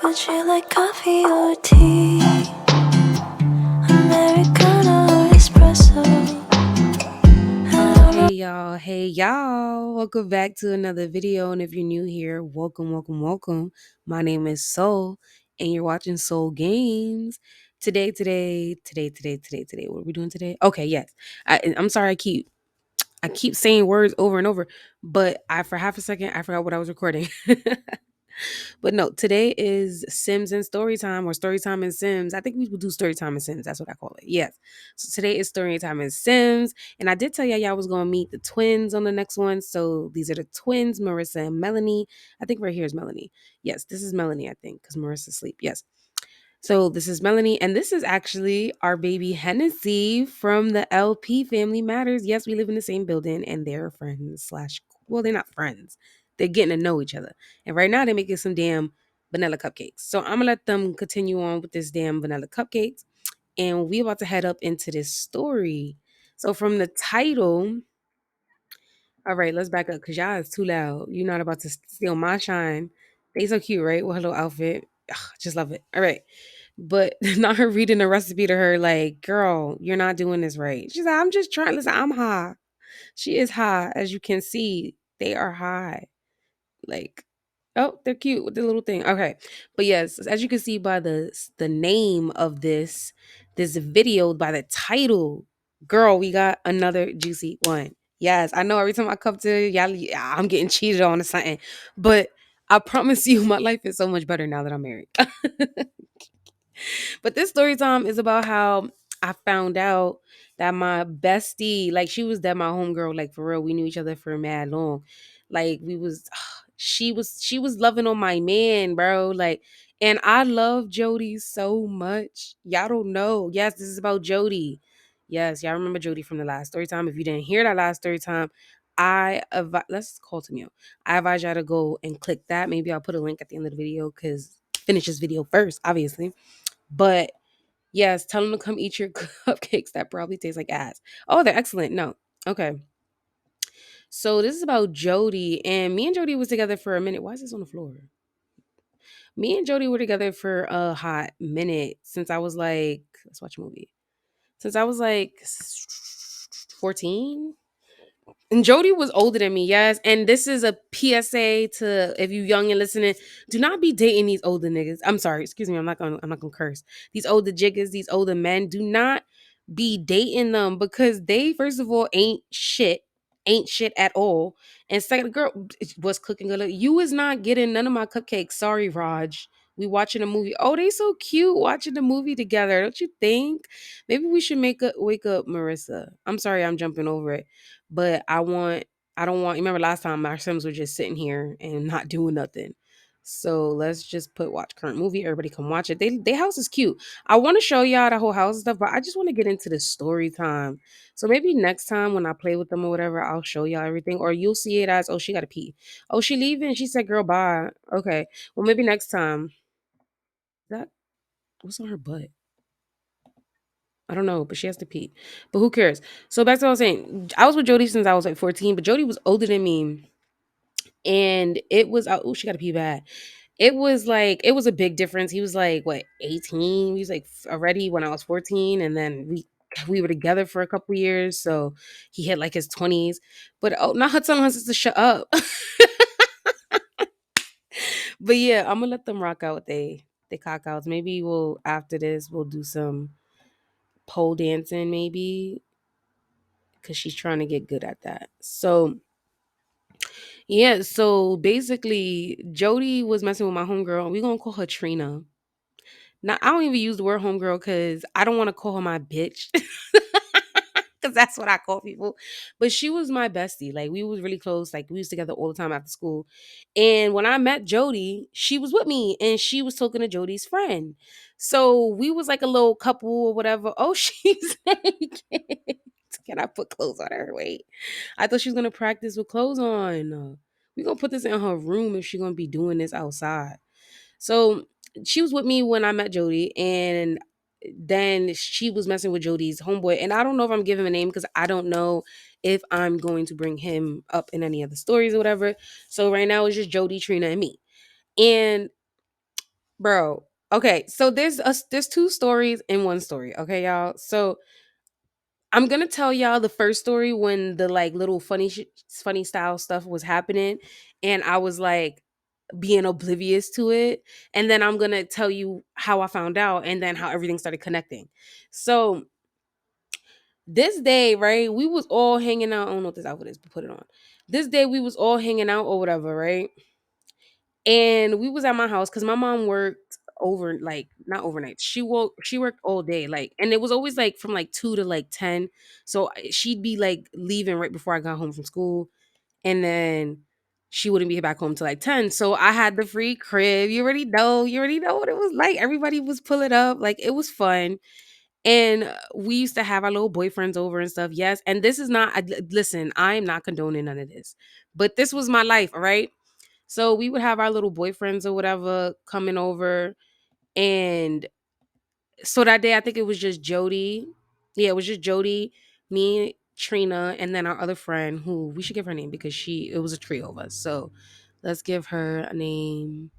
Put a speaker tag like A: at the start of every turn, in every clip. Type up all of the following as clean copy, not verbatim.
A: Would you like coffee or tea? Americano or espresso?
B: Hey y'all, welcome back to another video. And if you're new here, welcome. My name is Soul, and you're watching Soul Games. Today. What are we doing today? Okay, yes. I'm sorry, I keep saying words over and over, but for half a second I forgot what I was recording. But no, today is Sims and Storytime, or Storytime and Sims. I think we will do Storytime and Sims. That's what I call it. Yes. So today is Storytime and Sims. And I did tell y'all was going to meet the twins on the next one. So these are the twins, Marissa and Melanie. I think right here is Melanie. Yes, this is Melanie, I think, because Marissa's asleep. Yes. So this is Melanie, and this is actually our baby Hennessy from the LP Family Matters. Yes, we live in the same building, and they're friends slash. Well, they're not friends. They're getting to know each other, and right now they're making some damn vanilla cupcakes. So I'm gonna let them continue on with this damn vanilla cupcakes, and we about to head up into this story. So from the title, all right, let's back up because y'all is too loud. You're not about to steal my shine. They so cute, right? With her little outfit. Ugh, just love it. All right. But not her reading the recipe to her, like, girl, you're not doing this right. She's like, I'm just trying. Listen, I'm high. She is high, as you can see. They are high. Like, oh, they're cute with the little thing. Okay. But yes, as you can see by the name of this video, by the title, girl, we got another juicy one. Yes, I know every time I come to y'all, I'm getting cheated on or something. But I promise you, my life is so much better now that I'm married. But this story time is about how I found out that my bestie, like she was that my homegirl, like for real, we knew each other for mad long. Like we was she was loving on my man, bro. Like, and I love Jodi so much. Y'all don't know. Yes, this is about Jodi. Yes, y'all remember Jodi from the last story time. If you didn't hear that last story time, let's call to me. I advise y'all to go and click that. Maybe I'll put a link at the end of the video because finish this video first, obviously. But yes, tell them to come eat your cupcakes that probably taste like ass. Oh, they're excellent. No. Okay. So this is about Jodi, and me and Jodi was together for a minute. Why is this on the floor? Me and Jodi were together for a hot minute since I was like, let's watch a movie. Since I was like 14. And Jody was older than me, yes. And this is a PSA to if you young and listening, do not be dating these older niggas. I'm sorry, excuse me, I'm not gonna curse. These older jiggers, these older men, do not be dating them because they first of all ain't shit at all. And second, girl was cooking good. You is not getting none of my cupcakes. Sorry, Raj. We watching a movie. Oh, they so cute watching the movie together. Don't you think? Maybe we should wake up Marissa. I'm sorry, I'm jumping over it. But I don't want, remember last time our Sims were just sitting here and not doing nothing. So let's just put watch current movie. Everybody come watch it. They house is cute. I want to show y'all the whole house and stuff, but I just want to get into the story time. So maybe next time when I play with them or whatever, I'll show y'all everything. Or you'll see it as, oh, she gotta pee. Oh, she leaving. She said, girl, bye. Okay. Well, maybe next time. That what's on her butt? I don't know, but she has to pee. But who cares? So back to what I was saying. I was with Jody since I was like 14, but Jody was older than me. And it was oh, she got to pee bad. It was a big difference. He was like what 18. He was like already when I was 14, and then we were together for a couple years. So he hit like his 20s. But oh, not her telling her sister to shut up. But yeah, I'm gonna let them rock out with they cock outs. Maybe we'll after this we'll do some pole dancing maybe because she's trying to get good at that. So yeah, so basically Jody was messing with my homegirl. We gonna call her Trina. Now I don't even use the word homegirl because I don't want to call her my bitch. Cause that's what I call people. But she was my bestie. Like we was really close. Like we was together all the time after school. And when I met Jody, she was with me and she was talking to Jody's friend. So we was like a little couple or whatever. Oh, she's naked. Can I put clothes on her? Wait. I thought she was gonna practice with clothes on. We gonna put this in her room if she gonna be doing this outside. So she was with me when I met Jody, and then she was messing with Jody's homeboy. And I don't know if I'm giving him a name because I don't know if I'm going to bring him up in any of the stories or whatever. So right now it's just Jody, Trina, and me. And Bro. Okay, so there's two stories in one story. Okay, y'all. So I'm gonna tell y'all the first story when the like little funny style stuff was happening, and I was like being oblivious to it, and then I'm gonna tell you how I found out, and then how everything started connecting. So this day, right, we was all hanging out. I don't know what this outfit is, but put it on. This day we was all hanging out or whatever, right? And we was at my house because my mom worked over like not overnight. She worked all day, like, and it was always like from like 2 to like 10. So she'd be like leaving right before I got home from school, and then she wouldn't be back home till like 10. So I had the free crib. You already know what it was like. Everybody was pulling up. Like it was fun. And we used to have our little boyfriends over and stuff. Yes. And this is not, listen, I'm not condoning none of this, but this was my life. All right. So we would have our little boyfriends or whatever coming over. And so that day, I think it was just Jodi. Yeah, it was just Jodi, me, Trina, and then our other friend who we should give her name because it was a trio of us. So let's give her a name.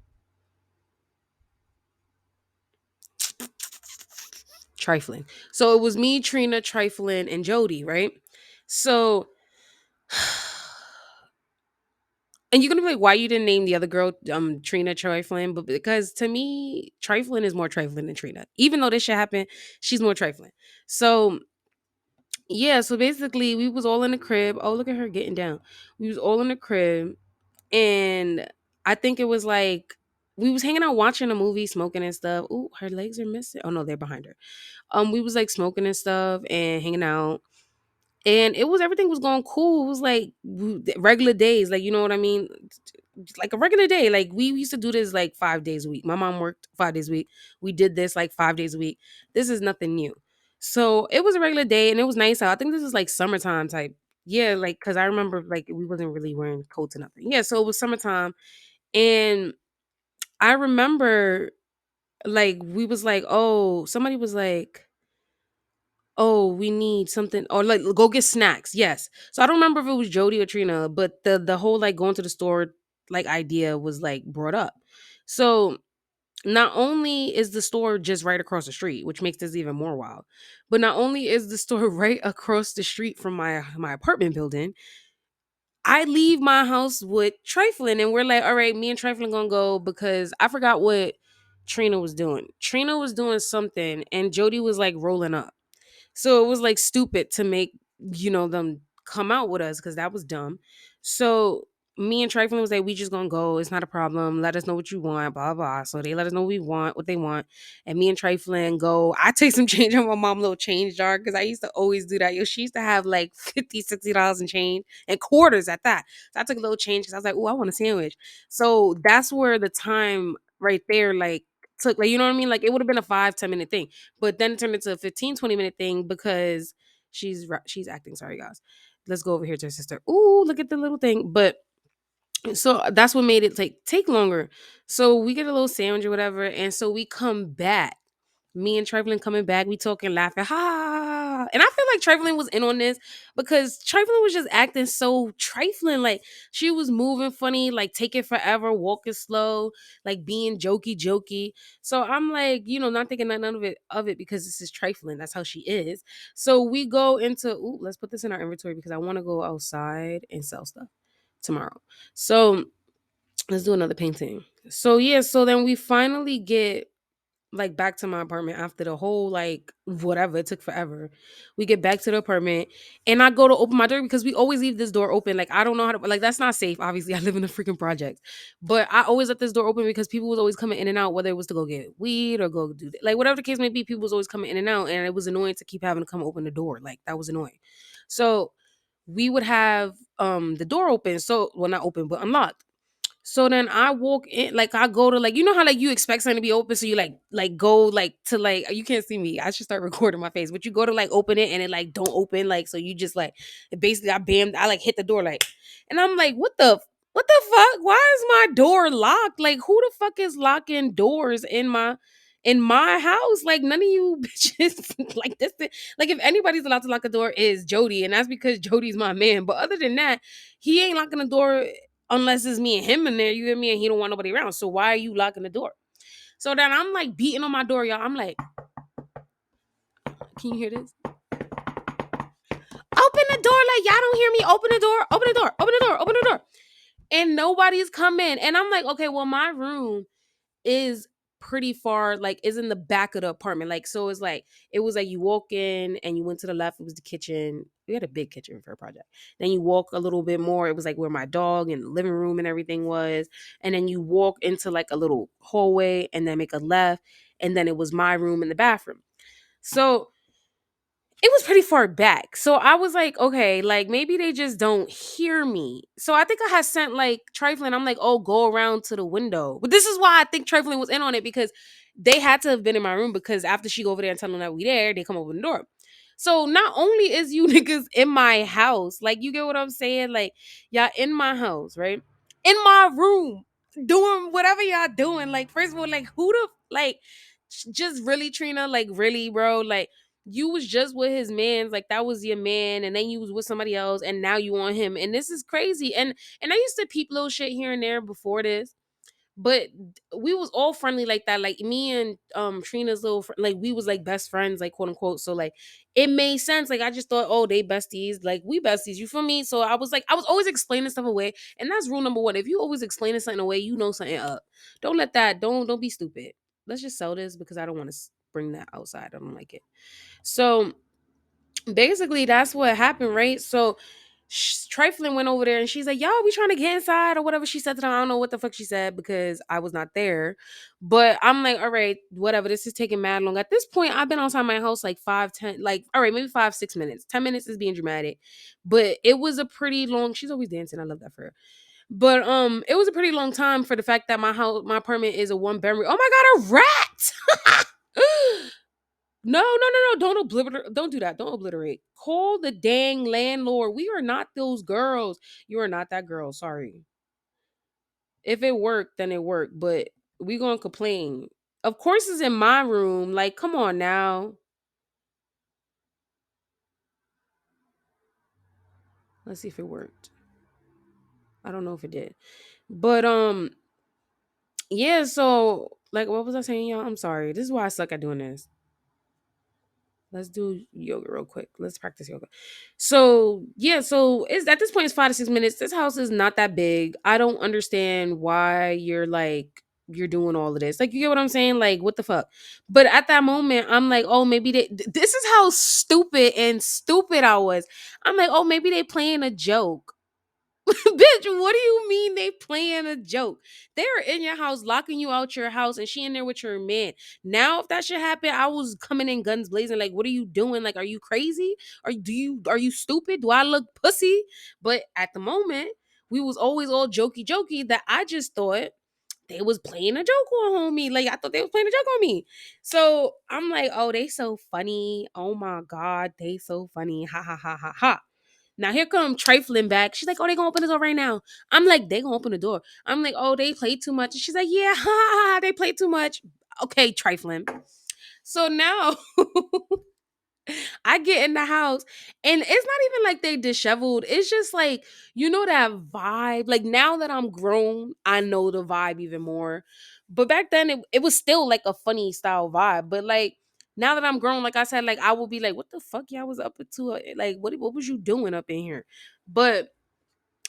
B: Trifling. So it was me, Trina, Trifling, and Jodi, right? So, and you're gonna be like, why you didn't name the other girl Trina Trifling? But because to me, Trifling is more trifling than Trina. Even though this shit happened, she's more trifling. So yeah, so basically we was all in the crib. Oh, look at her getting down. We was all in the crib, and I think it was like we was hanging out watching a movie, smoking and stuff. Ooh, her legs are missing. Oh no, they're behind her. We was like smoking and stuff and hanging out. And it was everything was going cool. It was like regular days, like you know what I mean, like a regular day. Like we used to do this like 5 days a week. My mom worked 5 days a week. We did this like 5 days a week. This is nothing new. So it was a regular day, and it was nice out. I think this is like summertime type. Yeah, like because I remember like we wasn't really wearing coats or nothing. Yeah, so it was summertime, and I remember like we was like, oh, somebody was like, oh, we need something or like go get snacks. Yes. So I don't remember if it was Jody or Trina, but the whole like going to the store like idea was like brought up. So not only is the store just right across the street, which makes this even more wild, but not only is the store right across the street from my apartment building, I leave my house with Triflin and we're like, all right, me and Triflin gonna go because I forgot what Trina was doing. Trina was doing something and Jody was like rolling up. So it was like stupid to make, them come out with us because that was dumb. So me and Trifling was like, we just gonna go. It's not a problem. Let us know what you want, blah, blah. So they let us know what they want. And me and Trifling go. I take some change on my mom little change jar because I used to always do that. Yo, she used to have like $50, $60 in change and quarters at that. So I took a little change because I was like, oh, I want a sandwich. So that's where the time right there, like, took, like, you know what I mean? Like, it would have been a 5-10 minute thing. But then it turned into a 15-20 minute thing because she's acting. Sorry, guys. Let's go over here to her sister. Ooh, look at the little thing. But so that's what made it take longer. So we get a little sandwich or whatever, and so we come back. Me and Trifling coming back, we talking, laughing, ha, ha, ha, ha. And I feel like Trifling was in on this because Trifling was just acting so trifling. Like she was moving funny, like taking forever, walking slow, like being jokey. So I'm like, not thinking none of it because this is Trifling. That's how she is. So we go into let's put this in our inventory because I want to go outside and sell stuff tomorrow. So let's do another painting. So yeah, so then we finally get like back to my apartment after the whole like whatever, it took forever. We get back to the apartment and I go to open my door because we always leave this door open. Like I don't know how to, like, that's not safe. Obviously, I live in a freaking project, but I always let this door open because people was always coming in and out, whether it was to go get weed or go do like whatever the case may be. People was always coming in and out, and it was annoying to keep having to come open the door. Like that was annoying. So we would have the door open, so well, not open but unlocked. So then I walk in, like I go to, like, you know how like you expect something to be open, so you like go like to, like, you can't see me. I should start recording my face, but you go to like open it and it like don't open, like, so you just like basically I like hit the door, like, and I'm like, what the fuck? Why is my door locked? Like, who the fuck is locking doors in my house? Like, none of you bitches like this. Like, if anybody's allowed to lock a door, is Jody, and that's because Jody's my man. But other than that, he ain't locking the door unless it's me and him in there, you hear me, and he don't want nobody around. So why are you locking the door? So then I'm like beating on my door, y'all. I'm like, can you hear this? Open the door, like y'all don't hear me. Open the door, open the door, open the door, open the door. And nobody's coming. And I'm like, okay, well, my room is pretty far, like is in the back of the apartment. Like, so it's like it was like you walk in and you went to the left, it was the kitchen. We had a big kitchen for a project. Then you walk a little bit more, it was like where my dog and the living room and everything was. And then you walk into like a little hallway and then make a left. And then it was my room and the bathroom. So it was pretty far back. So I was like, okay, like maybe they just don't hear me. So I think I had sent like Trifling. I'm like, oh, go around to the window. But this is why I think Trifling was in on it, because they had to have been in my room, because after she go over there and tell them that we there, they come open the door. So not only is you niggas in my house, like you get what I'm saying? Like y'all in my house, right? In my room, doing whatever y'all doing. Like, first of all, like who the like just really, Trina, like really, bro, like you was just with his man's, like that was your man, and then you was with somebody else, and now you on him, and this is crazy. And I used to peep little shit here and there before this, but we was all friendly like that. Like me and Trina's little like we was like best friends, like quote unquote. So like it made sense. Like I just thought, oh, they besties, like we besties. You feel me? So I was like, I was always explaining stuff away, and that's rule number one. If you always explaining something away, you know something up. Don't let that. Don't be stupid. Let's just sell this because I don't want to bring that outside. I don't like it. So basically that's what happened, right? So Trifling went over there and she's like, yo, we trying to get inside or whatever she said to them. I don't know what the fuck she said because I was not there. But I'm like, all right, whatever. This is taking mad long. At this point, I've been outside my house like 5, 10, like, all right, maybe 5, 6 minutes. 10 minutes is being dramatic. But it was a pretty long, she's always dancing. I love that for her. But it was a pretty long time for the fact that my apartment is a one bedroom. Oh my god, a rat! No, no, no, no. Don't obliterate. Don't do that. Don't obliterate. Call the dang landlord. We are not those girls. You are not that girl. Sorry. If it worked, then it worked. But we gonna complain. Of course, it's in my room. Like, come on now. Let's see if it worked. I don't know if it did. But yeah. So like, what was I saying, y'all? I'm sorry. This is why I suck at doing this. Let's do yoga real quick. Let's practice yoga. So yeah, so it's at this point it's 5 to 6 minutes. This house is not that big. I don't understand why you're like you're doing all of this. Like you get what I'm saying? Like what the fuck? But at that moment, I'm like, oh, maybe this is how stupid I was. I'm like, oh, maybe they playing a joke. Bitch, what do you mean they playing a joke? They're in your house, locking you out your house, and she in there with your man. Now, if that should happen, I was coming in guns blazing. Like, what are you doing? Like, are you crazy? Are you stupid? Do I look pussy? But at the moment, we was always all jokey that I just thought they was playing a joke on me. Like I thought they was playing a joke on me. So I'm like, oh, they so funny. Oh my God, they so funny. Ha ha ha ha ha. Now here come Trifling back. She's like, oh, they gonna open the door right now. I'm like, they gonna open the door. I'm like, oh, they played too much. And she's like, yeah, ha, ha, ha, they played too much. Okay, Trifling. So now I get in the house and it's not even like they disheveled. It's just like, you know, that vibe. Like now that I'm grown, I know the vibe even more. But back then it was still like a funny style vibe. But like now that I'm grown, like I said, like I will be like, what the fuck y'all was up to? Like, what was you doing up in here? But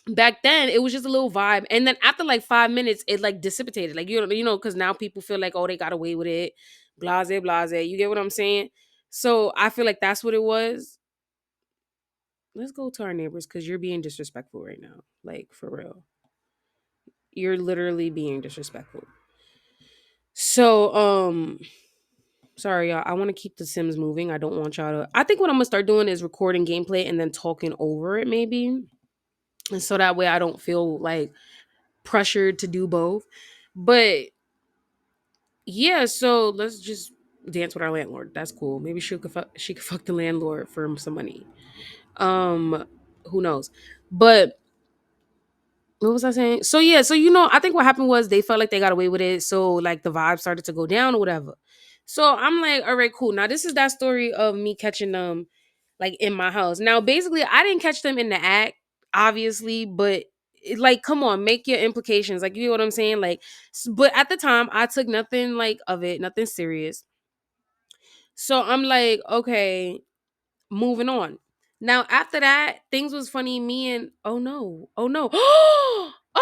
B: back then it was just a little vibe. And then after like 5 minutes, it like dissipated. Like, because now people feel like, oh, they got away with it. Blase, blase. You get what I'm saying? So I feel like that's what it was. Let's go to our neighbors because you're being disrespectful right now. Like for real. You're literally being disrespectful. So sorry y'all. I want to keep the Sims moving. I don't want y'all to I think what I'm gonna start doing is recording gameplay and then talking over it maybe. And so that way I don't feel like pressured to do both. But yeah, so let's just dance with our landlord. That's cool. Maybe she could fuck the landlord for some money. Um, who knows? But what was I saying? So yeah, so I think what happened was they felt like they got away with it. So like the vibe started to go down or whatever. So I'm like, all right, cool. Now this is that story of me catching them like in my house. Now basically I didn't catch them in the act, obviously, but like, come on, make your implications. Like, you know what I'm saying? Like, but at the time, I took nothing like of it, nothing serious. So I'm like, okay, moving on. Now after that, things was funny. Me and oh no, oh no, no, no, no, no,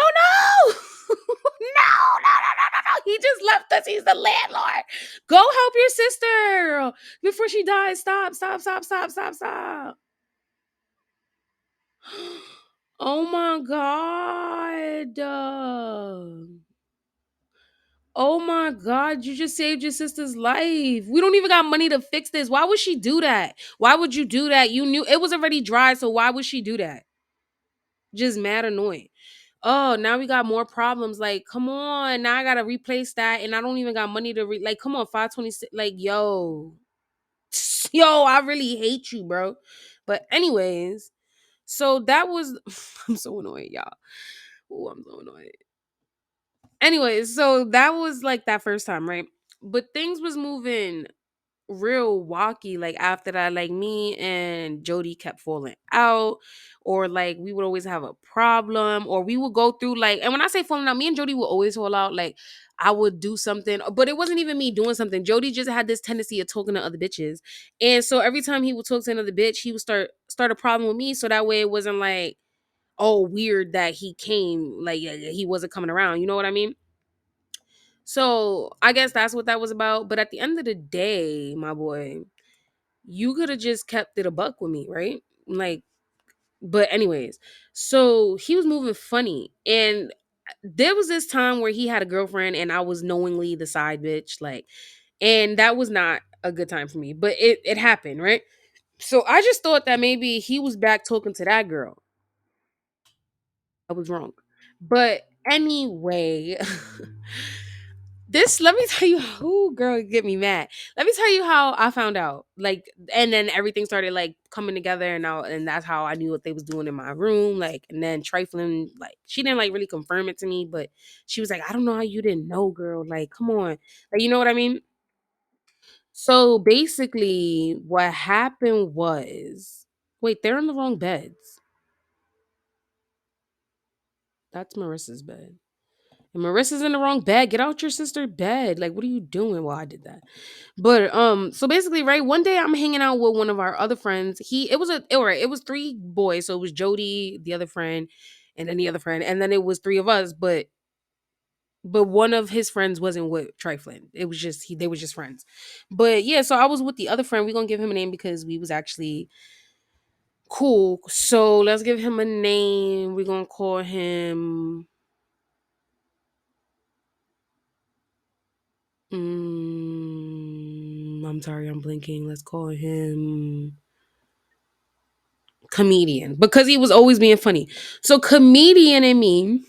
B: no, no. He just left us. He's the landlord. Go help your sister before she dies. Stop, stop, stop, stop, stop, stop. Oh my god. Oh my god, you just saved your sister's life. We don't even got money to fix this. Why would she do that? Why would you do that? You knew it was already dry, so why would she do that? Just mad annoying. Oh, now we got more problems. Like, come on. Now I gotta replace that, and I don't even got money to like. Come on, 526. Like, yo, yo, I really hate you, bro. But anyways, so that was. I'm so annoyed, y'all. Oh, I'm so annoyed. Anyways, so that was like that first time, right? But things was moving real walky like after that. Like me and Jody kept falling out, or like we would always have a problem, or we would go through like, and when I say falling out, me and Jody would always fall out. Like I would do something, but it wasn't even me doing something. Jody just had this tendency of talking to other bitches, and so every time he would talk to another bitch, he would start a problem with me, so that way it wasn't like, oh, weird that he came, like he wasn't coming around, you know what I mean? So I guess that's what that was about. But at the end of the day, my boy, you could have just kept it a buck with me, right? Like, but anyways, so he was moving funny. And there was this time where he had a girlfriend and I was knowingly the side bitch. Like, and that was not a good time for me. But it happened, right? So I just thought that maybe he was back talking to that girl. I was wrong. But anyway, this let me tell you who girl get me mad. Let me tell you how I found out. Like, and then everything started like coming together, and that's how I knew what they was doing in my room. Like, and then trifling, like she didn't like really confirm it to me, but she was like, I don't know how you didn't know, girl. Like, come on. Like, you know what I mean? So basically what happened was, wait, they're in the wrong beds. That's Marissa's bed. And Marissa's in the wrong bed. Get out your sister's bed. Like, what are you doing? Well, I did that. But so basically, right, one day I'm hanging out with one of our other friends. It was three boys. So it was Jody, the other friend, and then the other friend, and then it was three of us, but one of his friends wasn't with Triflin. It was just they were just friends. But yeah, so I was with the other friend. We're gonna give him a name because we was actually cool. So let's give him a name. We're gonna call him I'm sorry, I'm blinking. Let's call him Comedian because he was always being funny. So Comedian and me,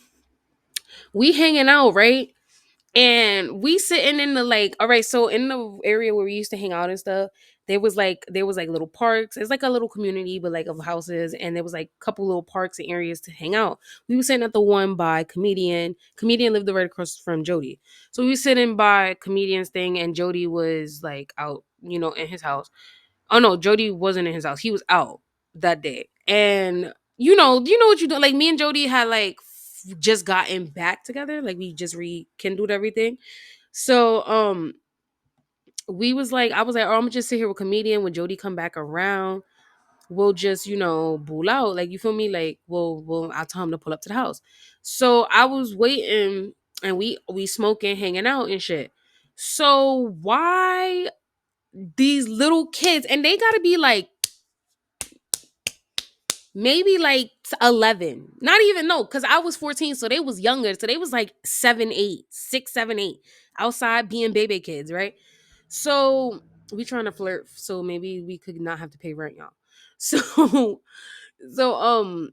B: we hanging out, right? And we sitting in the like, all right, so in the area where we used to hang out and stuff, there was like little parks. It's like a little community, but like of houses, and there was like a couple little parks and areas to hang out. We were sitting at the one by Comedian. Comedian lived right across from Jody. So we were sitting by Comedian's thing, and Jody was like out, in his house. Oh no, Jody wasn't in his house. He was out that day. And you know what you do. Like me and Jody had like just gotten back together. Like we just rekindled everything. So we was like, I was like, oh, I'm gonna just sit here with Comedian. When Jody come back around, we'll just, bull out. Like you feel me? Like I'll tell him to pull up to the house. So I was waiting and we smoking, hanging out and shit. So why these little kids, and they gotta be like maybe like 11, not even, no, because I was 14, so they was younger, so they was like 7 8, 6 7 8, outside being baby kids, right? So we trying to flirt so maybe we could not have to pay rent, y'all. So so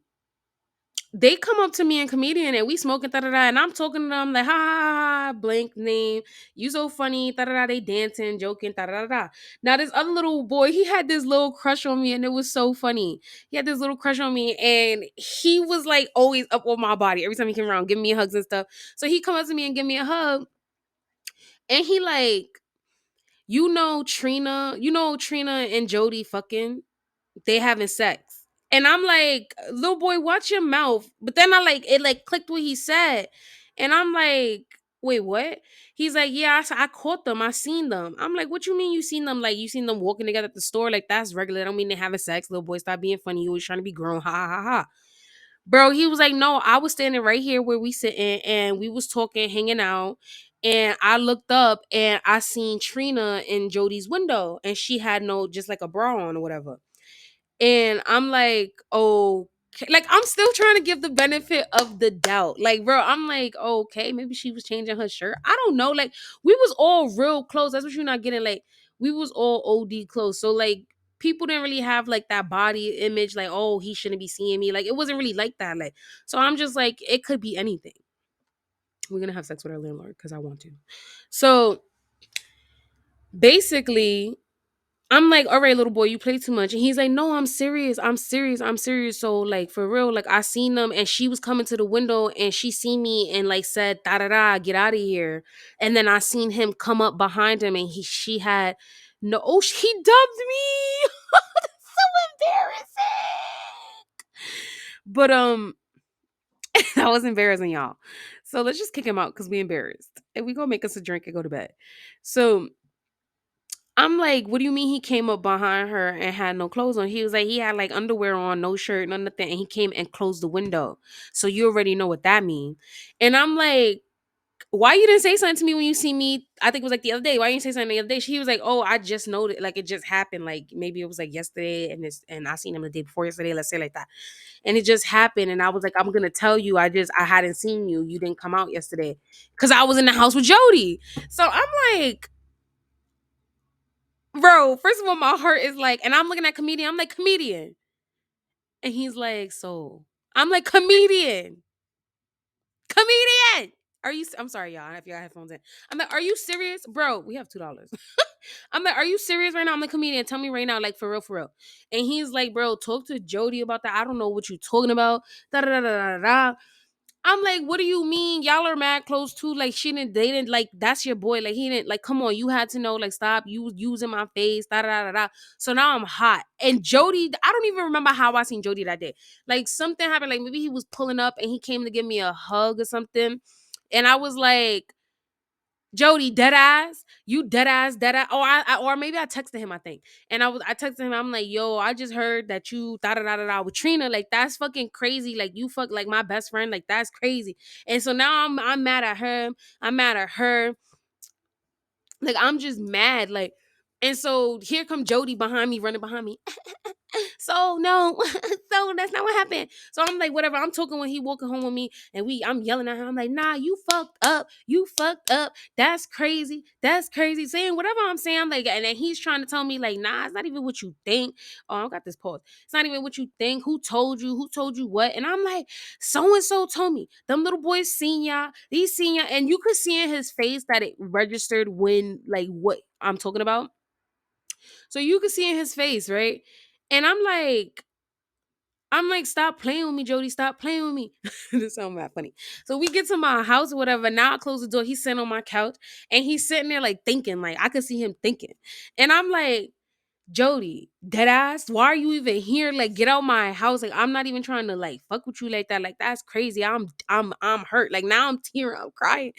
B: they come up to me and Comedian and we smoking da da da, and I'm talking to them like ha ha ha ha, blank name, you so funny da da da, they dancing joking da da da da. Now this other little boy, he had this little crush on me and it was so funny. He had this little crush on me and he was like always up on my body every time he came around giving me hugs and stuff. So he come up to me and give me a hug, and he like, Trina and Jody fucking, they having sex. And I'm like, little boy, watch your mouth. But then I like it like clicked what he said. And I'm like, wait, what? He's like, yeah, I caught them. I seen them. I'm like, what you mean you seen them? Like, you seen them walking together at the store? Like, that's regular. I don't mean they having sex. Little boy, stop being funny. You was trying to be grown. Ha ha ha ha. Bro, he was like, no, I was standing right here where we sitting and we was talking, hanging out. And I looked up and I seen Trina in Jody's window and she had no, just like a bra on or whatever. And I'm like, oh, like I'm still trying to give the benefit of the doubt. Like, bro, I'm like, okay, maybe she was changing her shirt. I don't know. Like, we was all real close. That's what you're not getting. Like, we was all OD close. So like people didn't really have like that body image, like, oh, he shouldn't be seeing me. Like, it wasn't really like that. Like, so I'm just like, it could be anything. We're gonna have sex with our landlord because I want to. So basically, I'm like, all right, little boy, you play too much. And he's like, no, I'm serious. I'm serious. I'm serious. So, like, for real, like, I seen them and she was coming to the window and she seen me and, like, said, da da da, get out of here. And then I seen him come up behind him and she had no, oh, he dubbed me. That's so embarrassing. But, that was embarrassing, y'all. So, let's just kick him out because we embarrassed. And we go make us a drink and go to bed. So, I'm like, what do you mean he came up behind her and had no clothes on? He was like, he had like underwear on, no shirt, no nothing, and he came and closed the window. So you already know what that means. And I'm like, why you didn't say something to me when you see me? I think it was like the other day. Why you didn't say something the other day? He was like, oh, I just noticed, like it just happened. Like maybe it was like yesterday, and I seen him the day before yesterday. Let's say like that, and it just happened. And I was like, I'm gonna tell you, I hadn't seen you. You didn't come out yesterday because I was in the house with Jodi. So I'm like, bro, first of all, my heart is like, and I'm looking at comedian. I'm like, comedian. And he's like, so I'm like, comedian. Comedian. Are you I'm sorry, y'all, if y'all have headphones in. I'm like, are you serious? Bro, we have $2. I'm like, are you serious right now? I'm the comedian. Tell me right now, like for real, for real. And he's like, bro, talk to Jodi about that. I don't know what you talking about. Da da da da da da. I'm like, what do you mean? Y'all are mad close too. Like, she didn't, they didn't, like, that's your boy. Like, he didn't, like, come on, you had to know, like, stop you using my face, da da da da. So now I'm hot. And Jodi, I don't even remember how I seen Jodi that day. Like, something happened, like, maybe he was pulling up and he came to give me a hug or something. And I was like, Jodi, dead ass, you dead ass, dead ass. Or maybe I texted him, I think. And I texted him, I'm like, yo, I just heard that you da da da da da with Trina. Like, that's fucking crazy. Like, you fuck like my best friend. Like, that's crazy. And so now I'm mad at him. I'm mad at her. Like, I'm just mad. Like, and so here come Jodi behind me, running behind me. So no, so that's not what happened. So I'm like, whatever. I'm talking when he walking home with me, and I'm yelling at him. I'm like, nah, you fucked up. You fucked up. That's crazy. That's crazy. Saying whatever I'm saying. I'm like, and then he's trying to tell me, like, nah, it's not even what you think. Oh, I got this pause. It's not even what you think. Who told you? Who told you what? And I'm like, so and so told me. Them little boys seen y'all. These seen y'all, and you could see in his face that it registered when, like, what I'm talking about. So you could see in his face, right? And I'm like, stop playing with me, Jodi. Stop playing with me. This sounds mad funny. So we get to my house or whatever. Now I close the door. He's sitting on my couch and he's sitting there like thinking, like I could see him thinking. And I'm like, Jodi, dead ass, why are you even here? Like, get out my house. Like, I'm not even trying to like fuck with you like that. Like, that's crazy. I'm hurt. Like, now I'm tearing. I'm crying.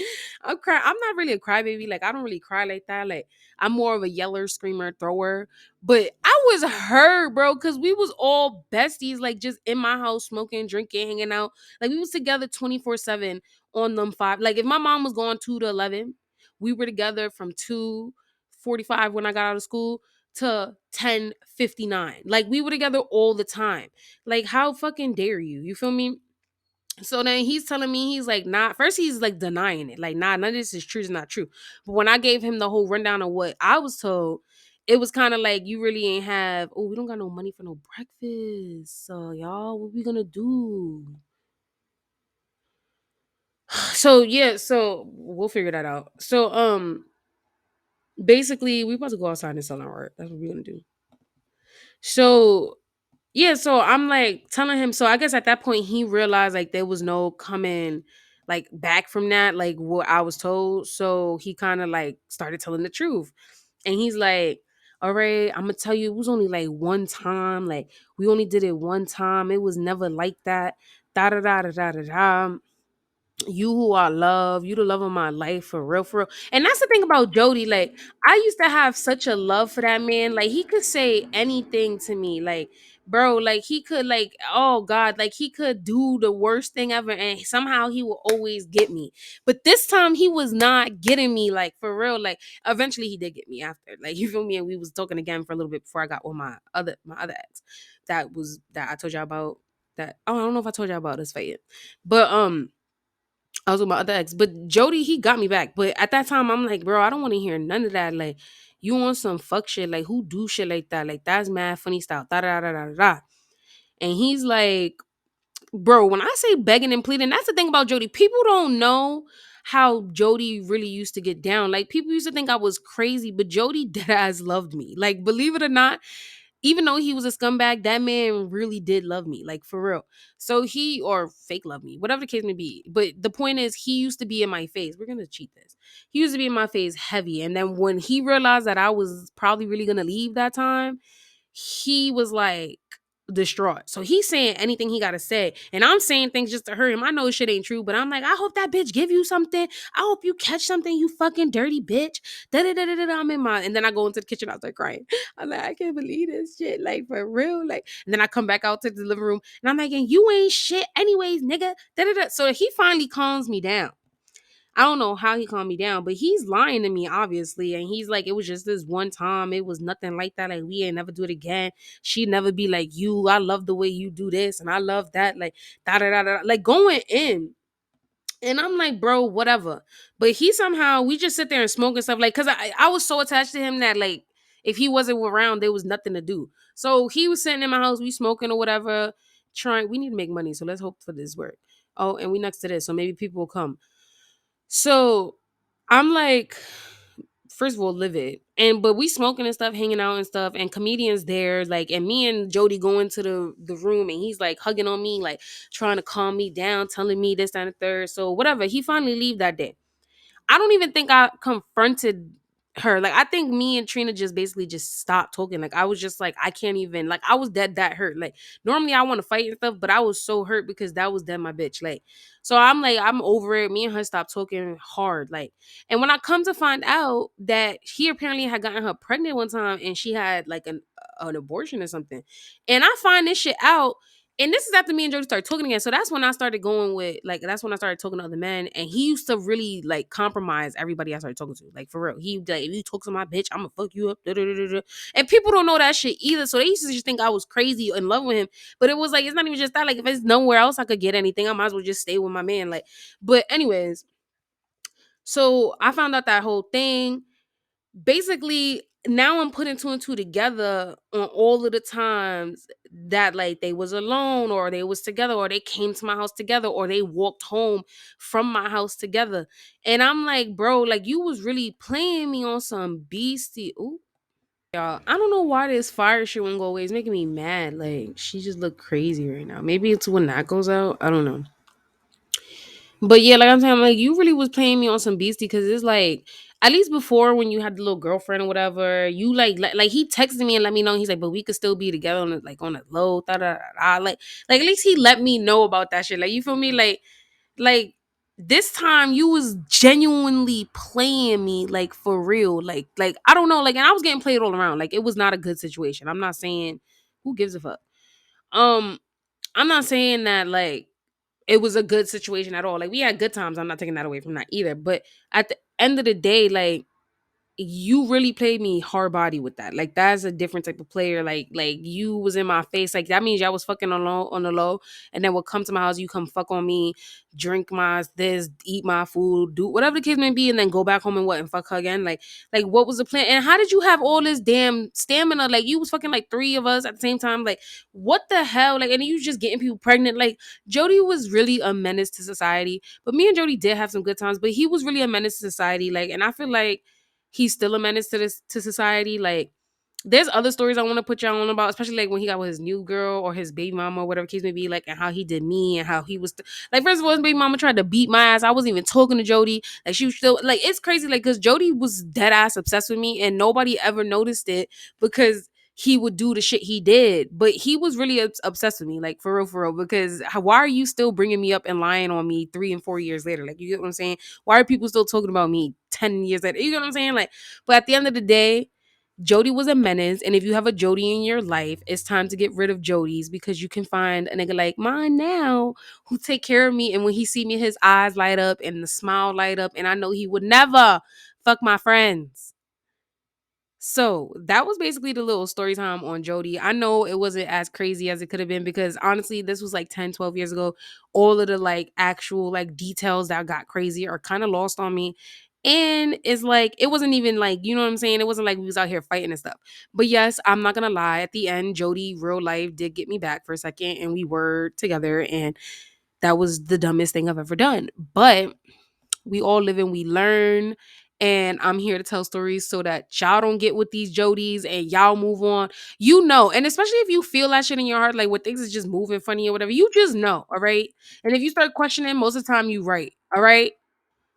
B: I'm crying. I'm not really a crybaby. Like, I don't really cry like that. Like, I'm more of a yeller, screamer, thrower. But I was hurt, bro, because we was all besties, like just in my house, smoking, drinking, hanging out. Like, we was together 24/7 on them five. Like, if my mom was going 2 to 11, we were together from 2:45 when I got out of school to 10:59. Like, we were together all the time. Like, how fucking dare you? You feel me? So then he's telling me, he's like, nah. First he's like denying it. Like, nah, none of this is true. It's not true. But when I gave him the whole rundown of what I was told, it was kind of like, you really ain't have, oh, we don't got no money for no breakfast. So y'all, what we gonna do? So yeah, so we'll figure that out. So basically we about to go outside and sell our art. That's what we're gonna do. So yeah, so I'm like telling him. So I guess at that point he realized like there was no coming like back from that, like what I was told. So he kind of like started telling the truth. And he's like, All right, I'm gonna tell you, it was only like one time. Like we only did it one time. It was never like that. Da da da da da da da. You who I love, you the love of my life, for real, for real. And that's the thing about Jody. Like, I used to have such a love for that man. Like, he could say anything to me. Like, bro, like he could, like, oh God, like he could do the worst thing ever, and somehow he will always get me. But this time he was not getting me, like, for real. Like, eventually he did get me after. Like, you feel me? And we was talking again for a little bit before I got with my other ex. That I told y'all about. That, oh, I don't know if I told y'all about this fight yet. But I was with my other ex, but Jody, he got me back. But at that time, I'm like, bro, I don't want to hear none of that. Like, you want some fuck shit? Like, who do shit like that? Like, that's mad funny style. Da da da da da da. And he's like, bro, when I say begging and pleading, that's the thing about Jody. People don't know how Jody really used to get down. Like, people used to think I was crazy, but Jody dead ass loved me. Like, believe it or not, even though he was a scumbag, that man really did love me, like for real. So he, or fake love me, whatever the case may be. But the point is, he used to be in my face. We're gonna cheat this. He used to be in my face heavy, and then when he realized that I was probably really gonna leave that time, he was like distraught. So he's saying anything he gotta say. And I'm saying things just to hurt him. I know shit ain't true, but I'm like, I hope that bitch give you something. I hope you catch something, you fucking dirty bitch. Da da da da da. I'm in my, and then I go into the kitchen, I start crying. I'm like, I can't believe this shit. Like for real. Like, and then I come back out to the living room and I'm like, and you ain't shit anyways, nigga. Da da da. So he finally calms me down. I don't know how he calmed me down, but he's lying to me, obviously. And he's like, it was just this one time. It was nothing like that. Like, we ain't never do it again. She'd never be like you. I love the way you do this. And I love that. Like, da da da da. Like, going in. And I'm like, bro, whatever. But he somehow, we just sit there and smoke and stuff. Like, cause I was so attached to him that, like, if he wasn't around, there was nothing to do. So he was sitting in my house, we smoking or whatever, trying, we need to make money. So let's hope for this work. Oh, and we next to this. So maybe people will come. So I'm like, first of all, live it. And but we smoking and stuff, hanging out and stuff, and comedians there, like, and me and Jody go into the room and he's like hugging on me, like trying to calm me down, telling me this and the third. So whatever. He finally leave that day. I don't even think I confronted her. Like, I think me and Trina just basically just stopped talking. Like, I was just like, I can't even, like, I was dead that hurt. Like, normally I want to fight and stuff, but I was so hurt because that was dead my bitch. Like, so I'm like, I'm over it. Me and her stopped talking hard. Like, and when I come to find out that he apparently had gotten her pregnant one time and she had like an abortion or something. And I find this shit out, and this is after me and Jody started talking again. So that's when I started going with, like, that's when I started talking to other men. And he used to really, like, compromise everybody I started talking to. Like, for real. He, like, if you talk to my bitch, I'm gonna fuck you up. Da, da, da, da, da. And people don't know that shit either. So they used to just think I was crazy in love with him. But it was like, it's not even just that. Like, if there's nowhere else I could get anything, I might as well just stay with my man. Like, but anyways, so I found out that whole thing. Basically, now I'm putting two and two together on all of the times that, like, they was alone or they was together or they came to my house together or they walked home from my house together. And I'm like, bro, like, you was really playing me on some beastie. Ooh, y'all, I don't know why this fire shit won't go away. It's making me mad. Like, she just look crazy right now. Maybe it's when that goes out. I don't know. But yeah, like I'm saying, like, you really was playing me on some beastie, because it's like, at least before, when you had the little girlfriend or whatever, you like he texted me and let me know. He's like, but we could still be together on the, like, on the low, da da da da. Like at least he let me know about that shit. Like, you feel me? Like this time you was genuinely playing me, like, for real. Like I don't know, like, and I was getting played all around. Like, it was not a good situation. I'm not saying, who gives a fuck. Um, I'm not saying that, like, it was a good situation at all. Like, we had good times. I'm not taking that away from that either. But at the end of the day, like, you really played me hard body with that. Like, that's a different type of player. Like you was in my face. Like, that means y'all was fucking on the low, and then would come to my house, you come fuck on me, drink my this, eat my food, do whatever the case may be, and then go back home and what, and fuck her again. Like what was the plan? And how did you have all this damn stamina? Like, you was fucking like three of us at the same time. Like, what the hell? Like, and you just getting people pregnant. Like, Jody was really a menace to society. But me and Jody did have some good times, but he was really a menace to society. Like, and I feel like he's still a menace to society. Like, There's other stories I want to put y'all on about, especially like when he got with his new girl or his baby mama, or whatever the case may be, like, and how he did me and how he was like, first of all, his baby mama tried to beat my ass. I wasn't even talking to Jodi. Like, she was still like, it's crazy, like, because Jodi was dead ass obsessed with me and nobody ever noticed it because he would do the shit he did, but he was really obsessed with me, like, for real. Because why are you still bringing me up and lying on me 3 and 4 years later? Like, you get what I'm saying? Why are people still talking about me 10 years later? You get what I'm saying? Like, but at the end of the day, Jodi was a menace, and if you have a Jodi in your life, it's time to get rid of Jodis because you can find a nigga like mine now who take care of me. And when he see me, his eyes light up and the smile light up, and I know he would never fuck my friends. So that was basically the little story time on Jodi. I know it wasn't as crazy as it could have been because honestly, this was like 10, 12 years ago. All of the like actual like details that got crazy are kind of lost on me. And it's like, it wasn't even like, you know what I'm saying? It wasn't like we was out here fighting and stuff. But yes, I'm not gonna lie. At the end, Jodi, real life, did get me back for a second and we were together. And that was the dumbest thing I've ever done. But we all live and we learn. And I'm here to tell stories so that y'all don't get with these Jodis and y'all move on. You know, and especially if you feel that shit in your heart, like when things is just moving funny or whatever, you just know, all right? And if you start questioning, most of the time you right, all right?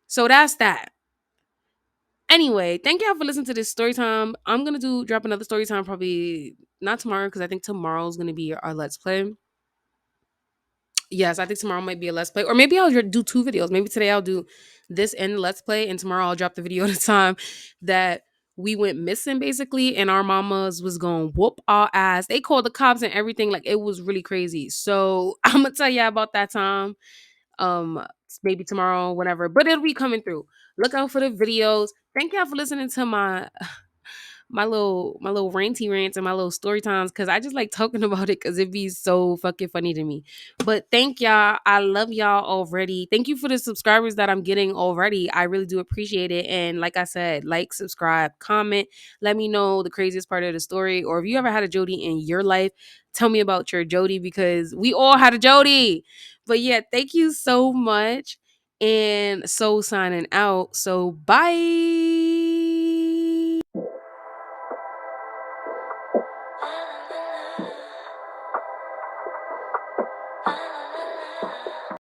B: So that's that. Anyway, thank y'all for listening to this story time. I'm gonna drop another story time probably not tomorrow because I think tomorrow's gonna be our let's play. Yes, I think tomorrow might be a let's play, or maybe I'll do two videos. Maybe today I'll do this and let's play, and tomorrow I'll drop the video at a time that we went missing basically, and our mamas was going to whoop our ass. They called the cops and everything, like it was really crazy. So I'm gonna tell y'all about that time. Maybe tomorrow, whatever, but it'll be coming through. Look out for the videos. Thank y'all for listening to my little ranty rants and my little story times because I just like talking about it because it be so fucking funny to me. But thank y'all. I love y'all already. Thank you for the subscribers that I'm getting already. I really do appreciate it. And like I said, like, subscribe, comment, let me know the craziest part of the story. Or if you ever had a Jodi in your life, tell me about your Jodi because we all had a Jodi. But yeah, thank you so much. And so signing out. So bye.